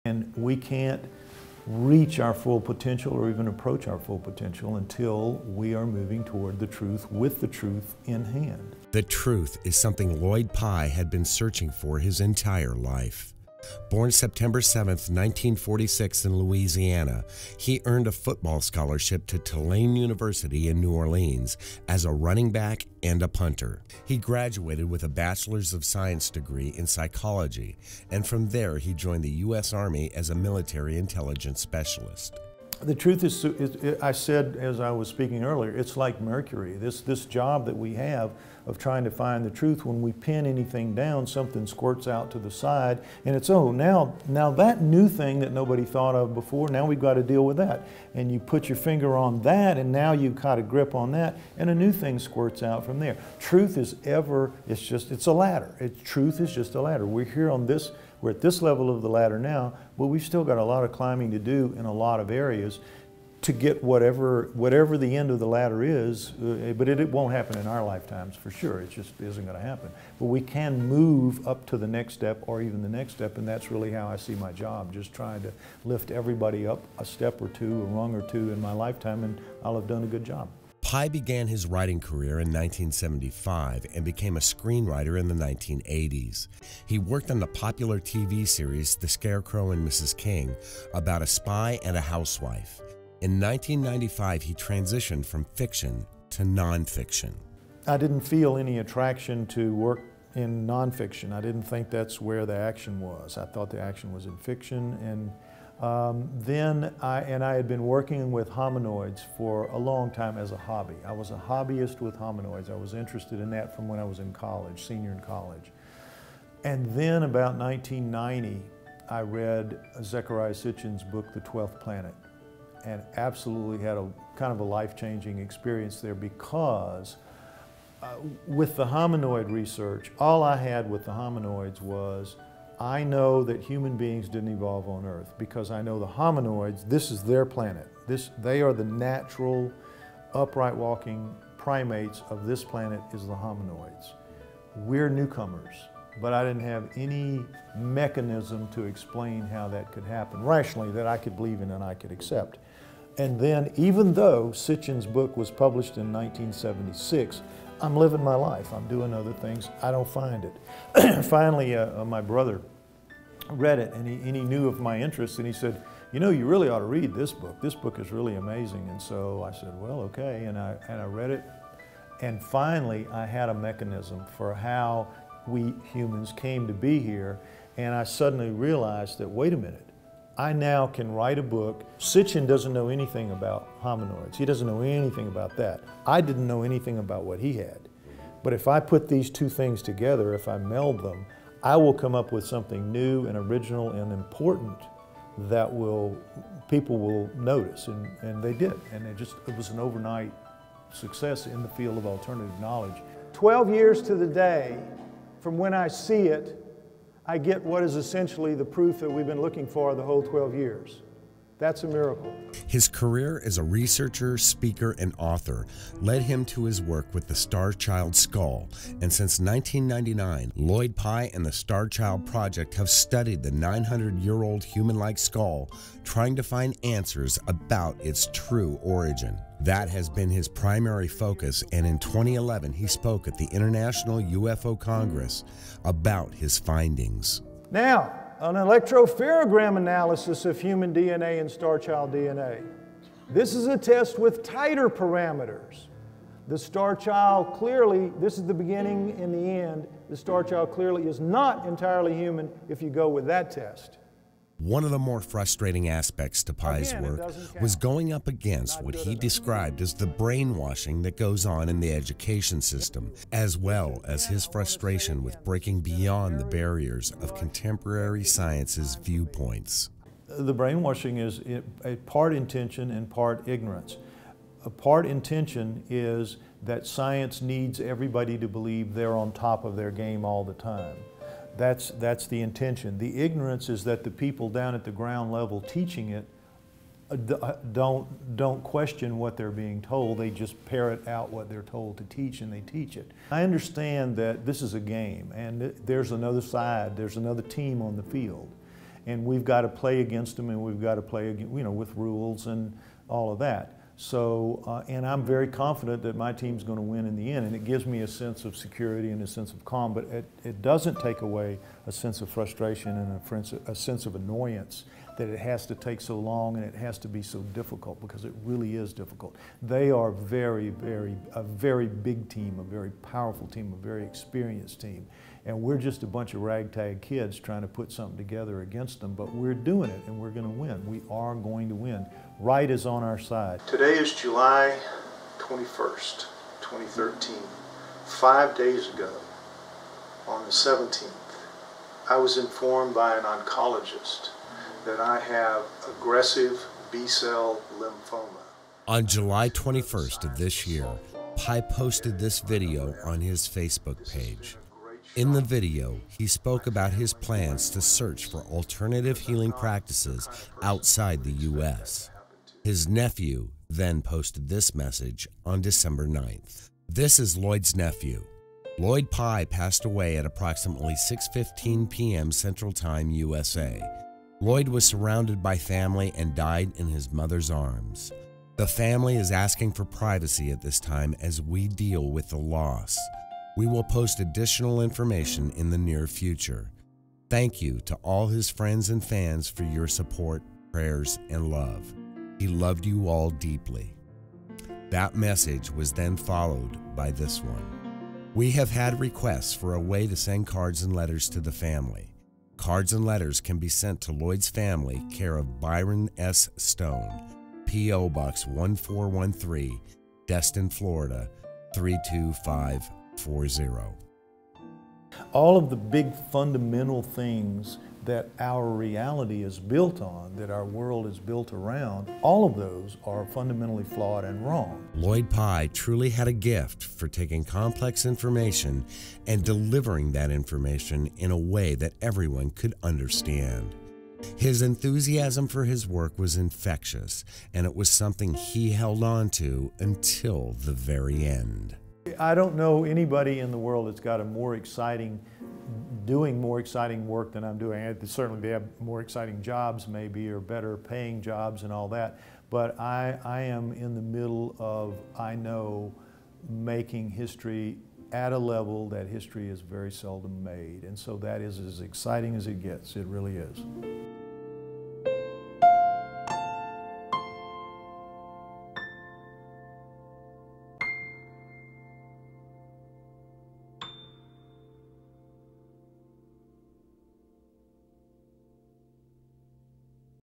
And we can't reach our full potential or even approach our full potential until we are moving toward the truth with the truth in hand. The truth is something Lloyd Pye had been searching for his entire life. Born September 7, 1946 in Louisiana, he earned a football scholarship to Tulane University in New Orleans as a running back and a punter. He graduated with a Bachelor's of Science degree in psychology, and from there he joined the U.S. Army as a military intelligence specialist. The truth is, I said as I was speaking earlier, it's like mercury. This job that we have of trying to find the truth, when we pin anything down, something squirts out to the side, and it's, oh, now that new thing that nobody thought of before, now we've got to deal with that. And you put your finger on that, and now you've got a grip on that, and a new thing squirts out from there. Truth is it's a ladder. Truth is just a ladder. We're here on this, we're at this level of the ladder now, but we've still got a lot of climbing to do in a lot of areas to get whatever the end of the ladder is, but it won't happen in our lifetimes for sure. It just isn't going to happen. But we can move up to the next step or even the next step, and that's really how I see my job, just trying to lift everybody up a step or two, a rung or two in my lifetime, and I'll have done a good job. Pye began his writing career in 1975 and became a screenwriter in the 1980s. He worked on the popular TV series The Scarecrow and Mrs. King about a spy and a housewife. In 1995, he transitioned from fiction to nonfiction. I didn't feel any attraction to work in nonfiction. I didn't think that's where the action was. I thought the action was in fiction, and I had been working with hominoids for a long time as a hobby. I was a hobbyist with hominoids. I was interested in that from when I was in college, senior in college. And then about 1990, I read Zecharia Sitchin's book, The 12th Planet, and absolutely had a kind of a life-changing experience there, because with the hominoid research, all I had with the hominoids was, I know that human beings didn't evolve on Earth, because I know the hominoids, this is their planet. They are the natural, upright walking primates of this planet is the hominoids. We're newcomers, but I didn't have any mechanism to explain how that could happen rationally, that I could believe in and I could accept. And then, even though Sitchin's book was published in 1976, I'm living my life. I'm doing other things. I don't find it. Finally, my brother read it, and he knew of my interest, and he said, you know, you really ought to read this book. This book is really amazing. And so I said, well, okay, and I read it. And finally, I had a mechanism for how we humans came to be here, and I suddenly realized that, wait a minute, I now can write a book. Sitchin doesn't know anything about hominoids. He doesn't know anything about that. I didn't know anything about what he had. But if I put these two things together, if I meld them, I will come up with something new and original and important that people will notice, and they did. And it was an overnight success in the field of alternative knowledge. 12 years to the day from when I see it, I get what is essentially the proof that we've been looking for the whole 12 years. That's a miracle. His career as a researcher, speaker, and author led him to his work with the Starchild skull, and since 1999, Lloyd Pye and the Starchild Project have studied the 900-year-old human-like skull, trying to find answers about its true origin. That has been his primary focus, and in 2011, he spoke at the International UFO Congress about his findings. Now, an electropherogram analysis of human DNA and Starchild DNA. This is a test with tighter parameters. The Starchild clearly, this is the beginning and the end, the Starchild clearly is not entirely human if you go with that test. One of the more frustrating aspects to Pye's work was going up against what he described as the brainwashing that goes on in the education system, as well as his frustration with breaking beyond the barriers of contemporary science's viewpoints. The brainwashing is a part intention and part ignorance. A part intention is that science needs everybody to believe they're on top of their game all the time. That's the intention. The ignorance is that the people down at the ground level teaching it don't question what they're being told. They just parrot out what they're told to teach, and they teach it. I understand that this is a game, and there's another side, there's another team on the field. and we've got to play against them, and we've got to play, with rules and all of that. So, and I'm very confident that my team's going to win in the end, and it gives me a sense of security and a sense of calm, but it doesn't take away a sense of frustration and a sense of annoyance that it has to take so long and it has to be so difficult, because it really is difficult. They are a very big team, a very powerful team, a very experienced team. And we're just a bunch of ragtag kids trying to put something together against them, but we're doing it and we're going to win. We are going to win. Right is on our side. Today is July 21st, 2013. 5 days ago, on the 17th, I was informed by an oncologist that I have aggressive B-cell lymphoma. On July 21st of this year, Pye posted this video on his Facebook page. In the video, he spoke about his plans to search for alternative healing practices outside the U.S. His nephew then posted this message on December 9th. This is Lloyd's nephew. Lloyd Pye passed away at approximately 6:15 p.m. Central Time, USA. Lloyd was surrounded by family and died in his mother's arms. The family is asking for privacy at this time as we deal with the loss. We will post additional information in the near future. Thank you to all his friends and fans for your support, prayers, and love. He loved you all deeply. That message was then followed by this one. We have had requests for a way to send cards and letters to the family. Cards and letters can be sent to Lloyd's family, care of Byron S. Stone, P.O. Box 1413, Destin, Florida 32540. All of the big fundamental things that our reality is built on, that our world is built around, all of those are fundamentally flawed and wrong. Lloyd Pye truly had a gift for taking complex information and delivering that information in a way that everyone could understand. His enthusiasm for his work was infectious, and it was something he held on to until the very end. I don't know anybody in the world that's got doing more exciting work than I'm doing. Certainly they have more exciting jobs maybe, or better paying jobs and all that, but I am in the middle of, I know, making history at a level that history is very seldom made, and so that is as exciting as it gets. It really is.